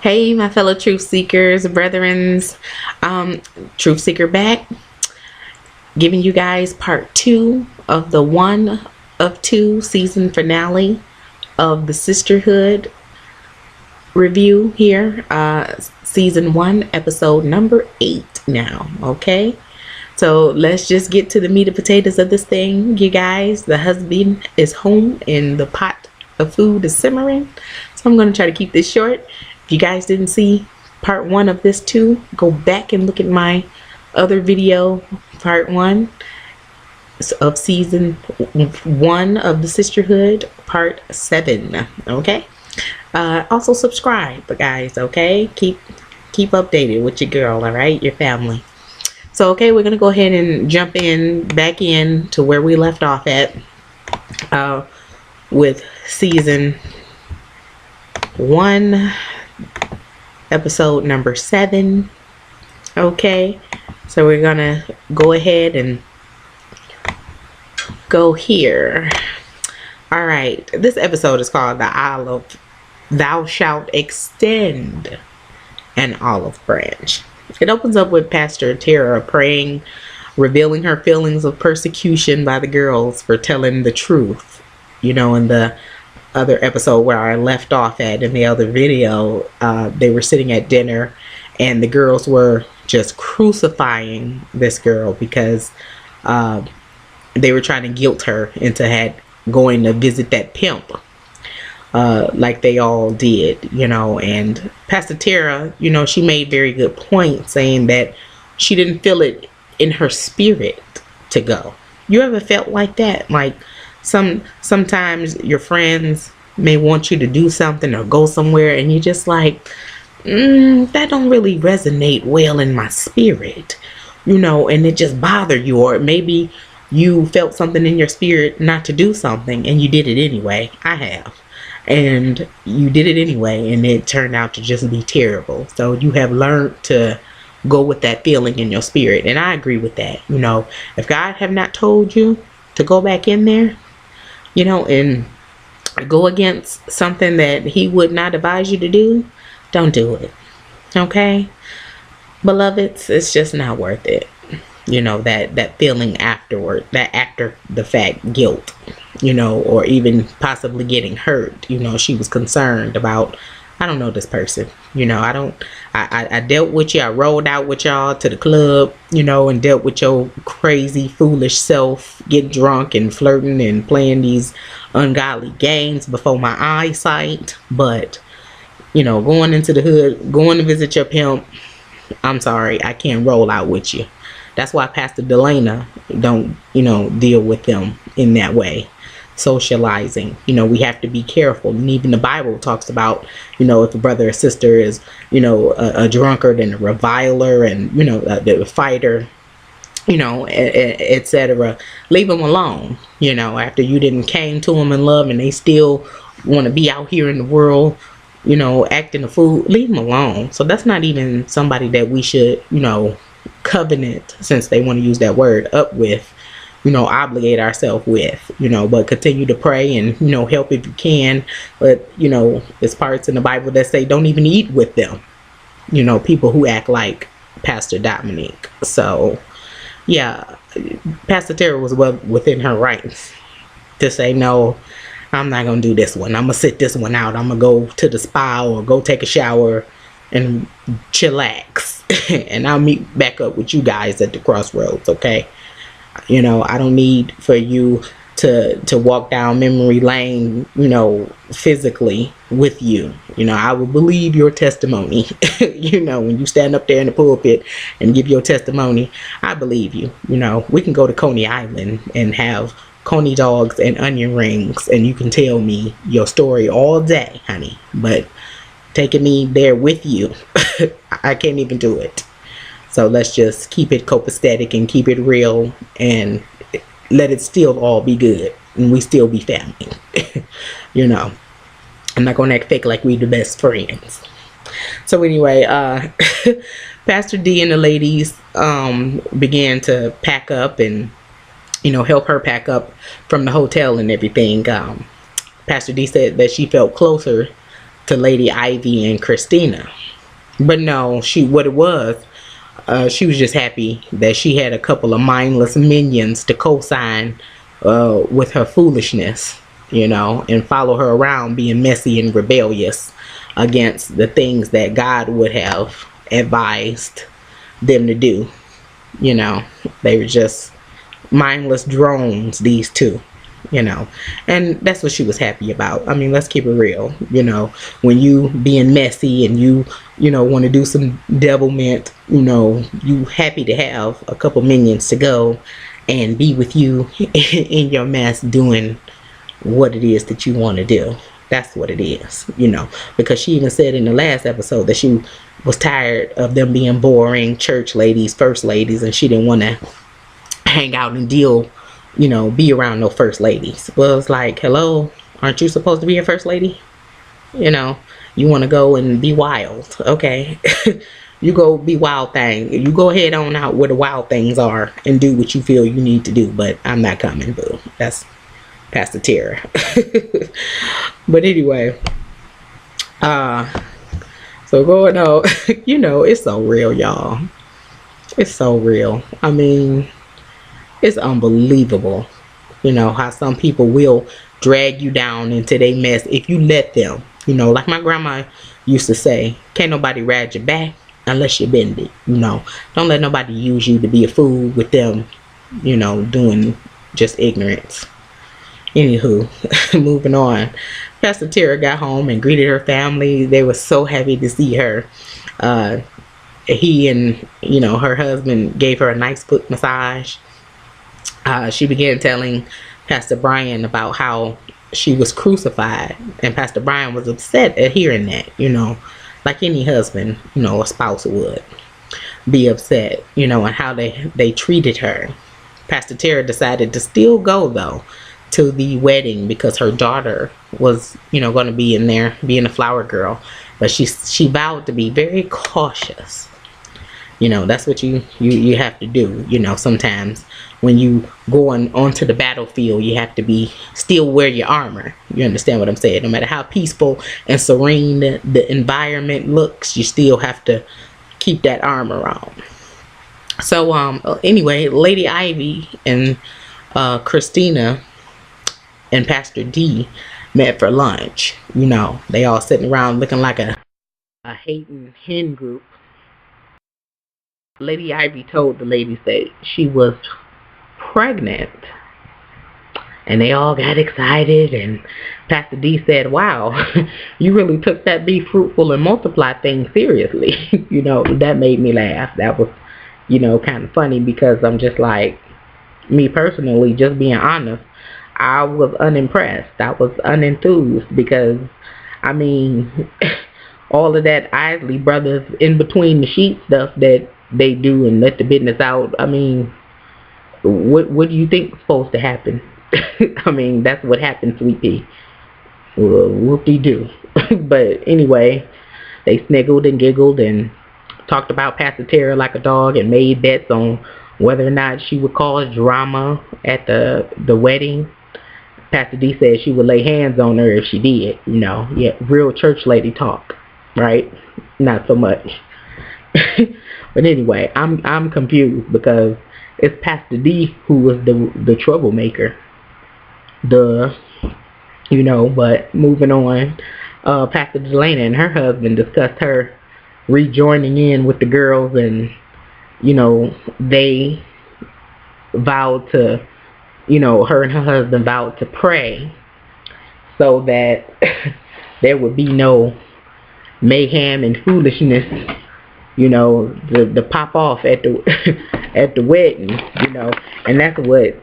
Hey, my fellow truth seekers, brethrens. Truth Seeker back, giving you guys part 2 of the 1 of 2 season finale of the Sisterhood review here. Season 1, episode number 8 now, okay? So let's just get to the meat and potatoes of this thing, you guys. The husband is home and the pot of food is simmering. So I'm going to try to keep this short. If you guys didn't see part 1 of this too, go back and look at my other video, part 1 of season 1 of the Sisterhood, part 7. Okay. Also subscribe, guys. Okay. Keep updated with your girl. All right, your family. So okay, we're gonna go ahead and jump back in to where we left off at with season 1, episode number 7. Okay, so we're gonna go ahead and go here. All right, this episode is called the Olive. Thou shalt extend an olive branch. It opens up with Pastor Tara praying, revealing her feelings of persecution by the girls for telling the truth. You know, in the other episode where I left off at in the other video, they were sitting at dinner and the girls were just crucifying this girl because they were trying to guilt her into going to visit that pimp. Like they all did, you know. And Pastor Tara, you know, she made very good points saying that she didn't feel it in her spirit to go. You ever felt like that? Like sometimes your friends may want you to do something or go somewhere and you're just like, that don't really resonate well in my spirit, you know, and it just bothered you. Or maybe you felt something in your spirit not to do something and you did it anyway. I have. And you did it anyway, and it turned out to just be terrible. So you have learned to go with that feeling in your spirit. And I agree with that. You know, if God have not told you to go back in there, you know, and go against something that he would not advise you to do, don't do it. Okay? Beloveds, it's just not worth it. You know, that feeling afterward, that after the fact guilt, you know, or even possibly getting hurt. You know, she was concerned about, I don't know this person, you know, I dealt with you, I rolled out with y'all to the club, you know, and dealt with your crazy, foolish self, get drunk and flirting and playing these ungodly games before my eyesight. But, you know, going into the hood, going to visit your pimp, I'm sorry, I can't roll out with you. That's why Pastor Delana don't, you know, deal with them in that way. Socializing, you know, we have to be careful. And even the Bible talks about, you know, if a brother or sister is, you know, a drunkard and a reviler and, you know, the fighter, you know, etc., leave them alone. You know, after you didn't came to them in love and they still want to be out here in the world, you know, acting a fool, leave them alone. So that's not even somebody that we should, you know, covenant, since they want to use that word, up with, you know, obligate ourselves with, you know, but continue to pray and, you know, help if you can. But, you know, there's parts in the Bible that say don't even eat with them, you know, people who act like Pastor Dominique. So yeah, Pastor Tara was well within her rights to say, no, I'm not gonna do this one, I'm gonna sit this one out, I'm gonna go to the spa or go take a shower and chillax and I'll meet back up with you guys at the crossroads. Okay, you know, I don't need for you to walk down memory lane, you know, physically with you. You know, I will believe your testimony. You know, when you stand up there in the pulpit and give your testimony, I believe you. You know, we can go to Coney Island and have coney dogs and onion rings and you can tell me your story all day, honey, but taking me there with you, I can't even do it. So let's just keep it copacetic and keep it real and let it still all be good and we still be family. You know, I'm not gonna act fake like we the best friends. So anyway, Pastor D and the ladies began to pack up and, you know, help her pack up from the hotel and everything. Pastor D said that she felt closer to Lady Ivy and Christina. But no, what it was, she was just happy that she had a couple of mindless minions to co-sign with her foolishness, and follow her around being messy and rebellious against the things that God would have advised them to do. They were just mindless drones, these two. And that's what she was happy about. I mean, let's keep it real. When you being messy and you want to do some devilment, you happy to have a couple minions to go and be with you in your mess, doing what it is that you want to do. That's what it is, because she even said in the last episode that she was tired of them being boring church ladies, first ladies, and she didn't want to hang out and deal, be around no first ladies. Well, it's like, hello, aren't you supposed to be a first lady? You want to go and be wild. Okay. You go be wild thing. You go ahead on out where the wild things are and do what you feel you need to do. But I'm not coming, boo. That's Pastor Tara. But anyway, so going on, it's so real, y'all. It's so real. I mean, it's unbelievable, how some people will drag you down into their mess if you let them. Like my grandma used to say, can't nobody ride your back unless you bend it. Don't let nobody use you to be a fool with them, doing just ignorance. Anywho, moving on. Pastor Tara got home and greeted her family. They were so happy to see her. He and, her husband gave her a nice foot massage. She began telling Pastor Brian about how she was crucified, and Pastor Brian was upset at hearing that, like any husband, a spouse would be upset, and how they treated her. Pastor Tara decided to still go, though, to the wedding because her daughter was, going to be in there being a flower girl, but she vowed to be very cautious. That's what you have to do. Sometimes when you going onto the battlefield, you have to still wear your armor. You understand what I'm saying? No matter how peaceful and serene the environment looks, you still have to keep that armor on. So anyway, Lady Ivy and Christina and Pastor D met for lunch. They all sitting around looking like a hating hen group. Lady Ivy told the ladies that she was pregnant, and they all got excited, and Pastor D said, wow, you really took that be fruitful and multiply thing seriously. That made me laugh. That was, kind of funny, because I'm just like, me personally, just being honest, I was unimpressed. I was unenthused, because I mean, all of that Isley Brothers in between the sheet stuff that they do and let the business out. I mean, what do you think was supposed to happen? I mean, that's what happened, Sweet Pea. Whoop-de-doo. But anyway, they sniggled and giggled and talked about Pastor Tara like a dog and made bets on whether or not she would cause drama at the wedding. Pastor D said she would lay hands on her if she did. Yeah, real church lady talk, right? Not so much. But anyway, I'm confused because it's Pastor D who was the troublemaker. But moving on, Pastor Delana and her husband discussed her rejoining in with the girls, and they vowed to, her and her husband vowed to pray so that there would be no mayhem and foolishness, the pop off at the at the wedding, and that's what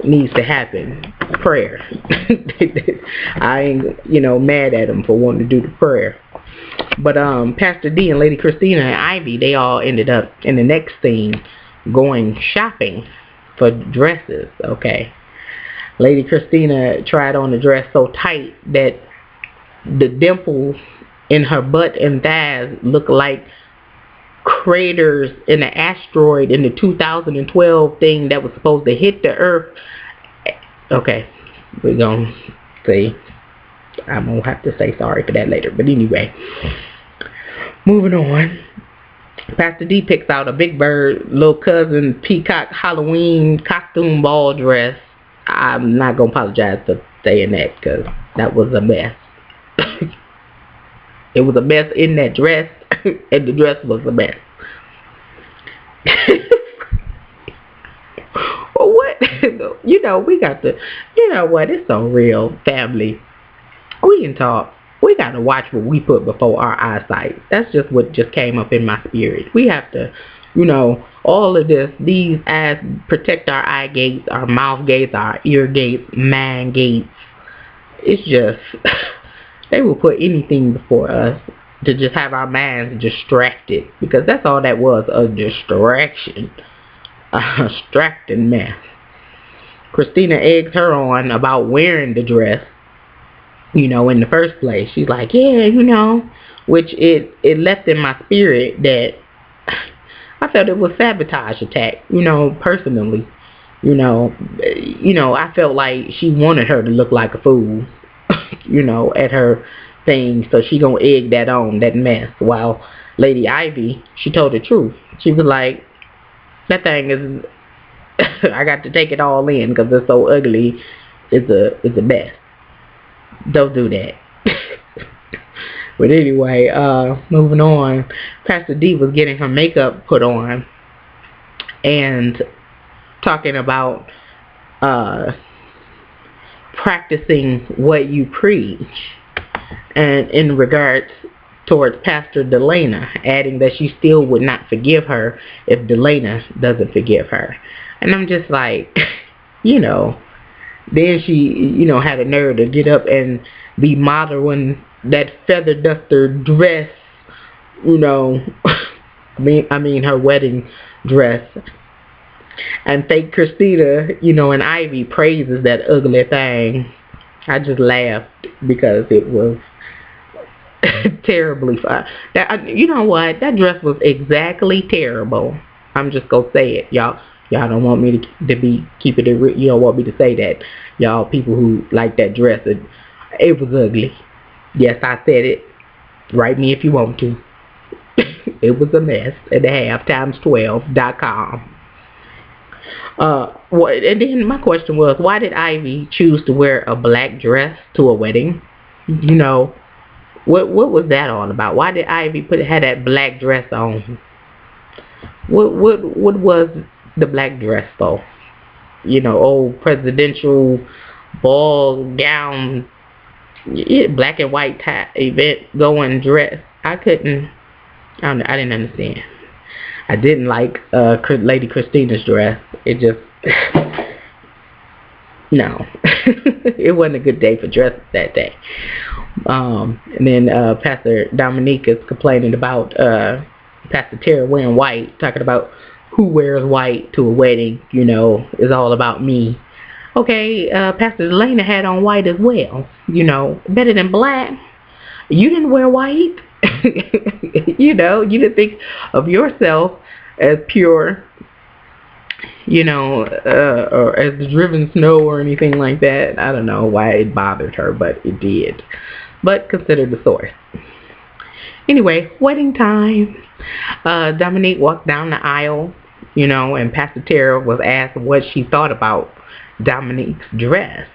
needs to happen. Prayer. I ain't mad at them for wanting to do the prayer. But Pastor D and Lady Christina and Ivy, they all ended up in the next scene going shopping for dresses. Okay, Lady Christina tried on a dress so tight that the dimples in her butt and thighs looked like craters in an asteroid in the 2012 thing that was supposed to hit the earth. Okay, we're gonna see. I'm gonna have to say sorry for that later, but anyway, Moving on. Pastor D picks out a Big Bird little cousin peacock Halloween costume ball dress. I'm not gonna apologize for saying that because that was a mess. It was a mess in that dress, and the dress was a mess. Well, what? We got to. What? It's so real, family. We can talk. We got to watch what we put before our eyesight. That's just what just came up in my spirit. We have to, all of this, these eyes protect our eye gates, our mouth gates, our ear gates, mind gates. It's just, they will put anything before us to just have our minds distracted. Because that's all that was, a distraction. A distracting mess. Christina eggs her on about wearing the dress. In the first place. She's like, yeah, which it left in my spirit that I felt it was sabotage attack, personally. I felt like she wanted her to look like a fool, at her thing, so she gonna egg that on, that mess. While Lady Ivy, she told the truth. She was like, that thing is, I got to take it all in because it's so ugly, it's a mess. Don't do that. But anyway, moving on. Pastor D was getting her makeup put on and talking about practicing what you preach, and in regards towards Pastor Delana, adding that she still would not forgive her if Delana doesn't forgive her. And I'm just like, then she, had a nerve to get up and be modeling that feather duster dress, I mean her wedding dress. And fake Christina, and Ivy praises that ugly thing. I just laughed because it was terribly fun. You know what? That dress was exactly terrible. I'm just gonna say it, y'all. Y'all don't want me to be keeping it. You don't want me to say that, y'all. People who like that dress, it was ugly. Yes, I said it. Write me if you want to. It was a mess and a half times 12.com. And then my question was, why did Ivy choose to wear a black dress to a wedding? What was that all about? Why did Ivy had that black dress on? What was the black dress though? Old presidential ball gown, black and white tie event going dress. I didn't understand. I didn't like Lady Christina's dress. It just no. It wasn't a good day for dresses that day. And then Pastor Dominique is complaining about Pastor Tara wearing white, talking about who wears white to a wedding, is all about me. Okay, Pastor Delana had on white as well, better than black. You didn't wear white. You didn't think of yourself as pure, or as driven snow or anything like that. I don't know why it bothered her, but it did. But consider the source. Anyway, wedding time. Dominique walked down the aisle, and Pastor Tara was asked what she thought about Dominique's dress.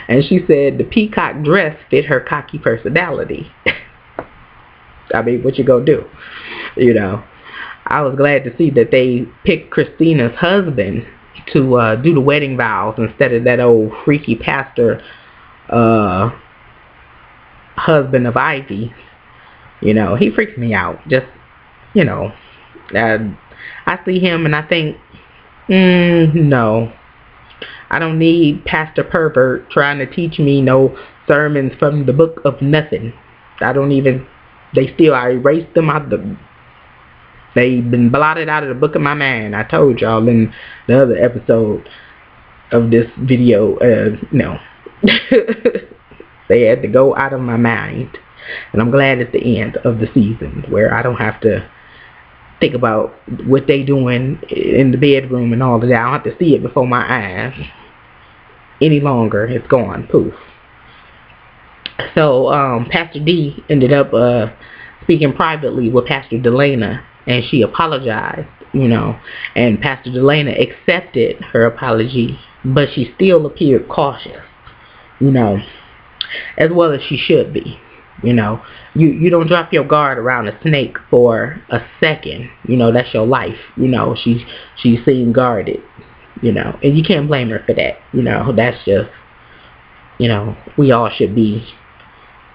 And she said the peacock dress fit her cocky personality. I mean, what you gonna do? I was glad to see that they picked Christina's husband to do the wedding vows instead of that old freaky pastor husband of Ivy. He freaks me out. Just, I see him and I think, no. I don't need Pastor Pervert trying to teach me no sermons from the book of nothing. I erased them out they've been blotted out of the book of my mind. I told y'all in the other episode of this video, no. They had to go out of my mind. And I'm glad it's the end of the season where I don't have to think about what they doing in the bedroom and all of that. I don't have to see it before my eyes any longer. It's gone. Poof. So Pastor D ended up speaking privately with Pastor Delana, and she apologized, and Pastor Delana accepted her apology, but she still appeared cautious, as well as she should be. You don't drop your guard around a snake for a second. That's your life. She seemed guarded, and you can't blame her for that. That's just, we all should be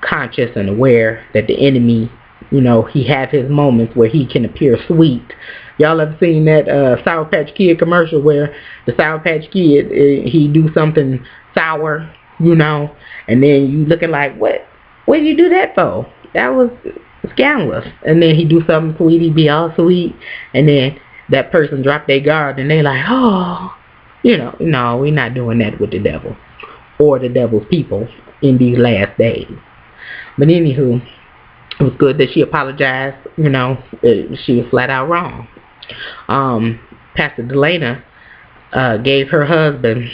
conscious and aware that the enemy, he has his moments where he can appear sweet. Y'all ever seen that Sour Patch Kid commercial where the Sour Patch Kid, he do something sour, and then you looking like, what did you do that for? That was scandalous. And then he do something sweet, he be all sweet, and then that person drop their guard and they like, oh, no, we're not doing that with the devil or the devil's people in these last days. But anywho, it was good that she apologized. She was flat out wrong. Pastor Delana gave her husband,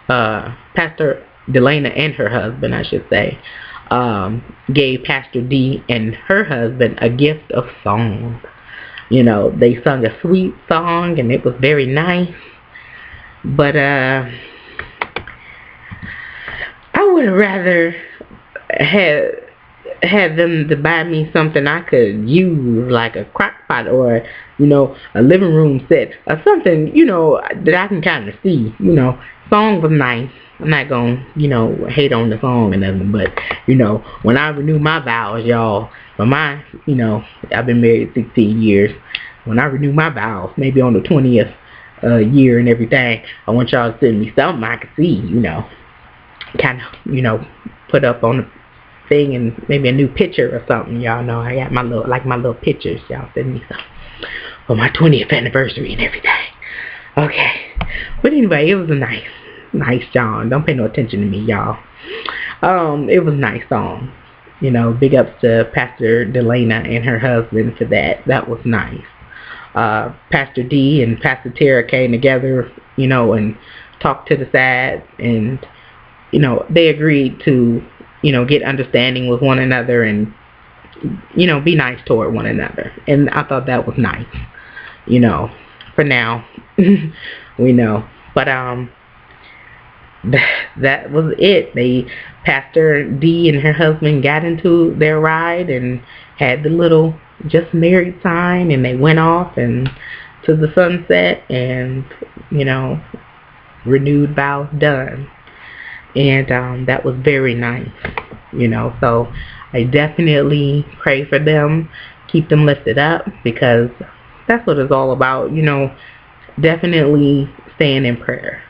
Pastor Delana and her husband, I should say, gave Pastor D and her husband a gift of song. They sung a sweet song and it was very nice. But I would have rather had them to buy me something I could use, like a crock pot or, a living room set or something, that I can kind of see. Song was nice. I'm not going to, hate on the song or nothing, but, when I renew my vows, y'all, for my, I've been married 16 years. When I renew my vows, maybe on the 20th year and everything, I want y'all to send me something I can see, kind of, put up on the thing, and maybe a new picture or something. Y'all know I got my little pictures. Y'all send me some for my 20th anniversary and everything. Okay. But anyway, it was a nice song. Don't pay no attention to me, y'all. It was a nice song. Big ups to Pastor Delana and her husband for that. That was nice. Pastor D and Pastor Tara came together, and talked to the side, and, they agreed to, get understanding with one another and, be nice toward one another. And I thought that was nice, for now. We know. But, that was it. Pastor D and her husband got into their ride and had the little just married sign, and they went off and to the sunset, and, renewed vows done. And that was very nice, so I definitely pray for them, keep them lifted up, because that's what it's all about. Definitely staying in prayer.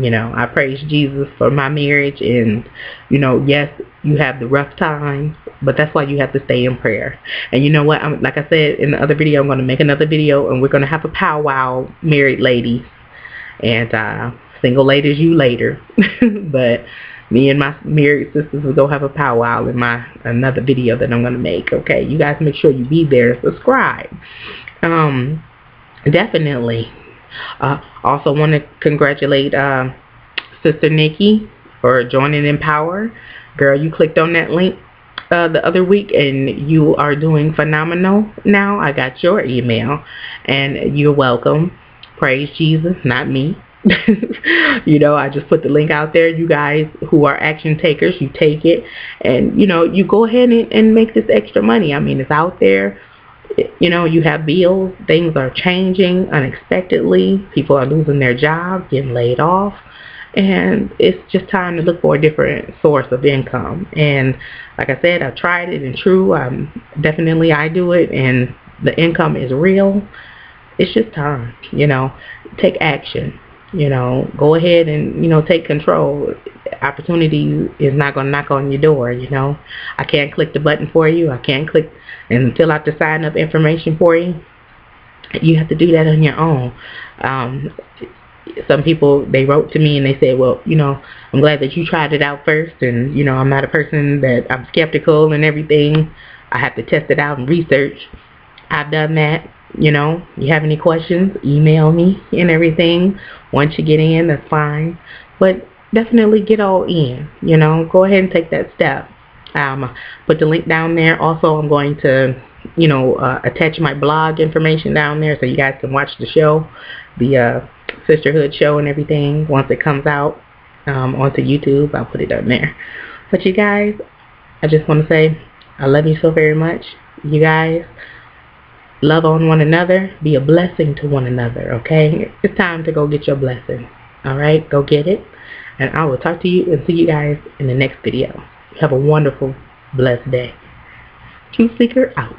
I praise Jesus for my marriage, and, yes, you have the rough times, but that's why you have to stay in prayer. And you know what? Like I said in the other video, I'm going to make another video, and we're going to have a powwow, married ladies, and single ladies, you later. But me and my married sisters will go have a powwow in another video that I'm going to make. Okay, you guys make sure you be there, subscribe. Definitely. Also want to congratulate Sister Nikki for joining Empower. Girl, you clicked on that link the other week, and you are doing phenomenal now. I got your email, and you're welcome. Praise Jesus, not me. I just put the link out there. You guys who are action takers, you take it, and you go ahead and make this extra money. I mean, it's out there. You have bills, things are changing unexpectedly, people are losing their jobs, getting laid off, and it's just time to look for a different source of income. And like I said, I've tried it, and true, definitely I do it, and the income is real. It's just time, take action, go ahead and, take control. Opportunity is not going to knock on your door, I can't click the button for you. I can't click and fill out the sign up information for you. You have to do that on your own. Some people, they wrote to me and they said, well, I'm glad that you tried it out first, and, I'm not a person that I'm skeptical and everything. I have to test it out and research. I've done that. You have any questions, email me and everything. Once you get in, that's fine. But definitely get all in, go ahead and take that step. Put the link down there. Also, I'm going to, attach my blog information down there so you guys can watch the show, the Sisterhood show and everything once it comes out onto YouTube. I'll put it on there. But you guys, I just want to say I love you so very much. You guys, love on one another. Be a blessing to one another, okay? It's time to go get your blessing. All right? Go get it. And I will talk to you and see you guys in the next video. Have a wonderful, blessed day. Truth Seeker out.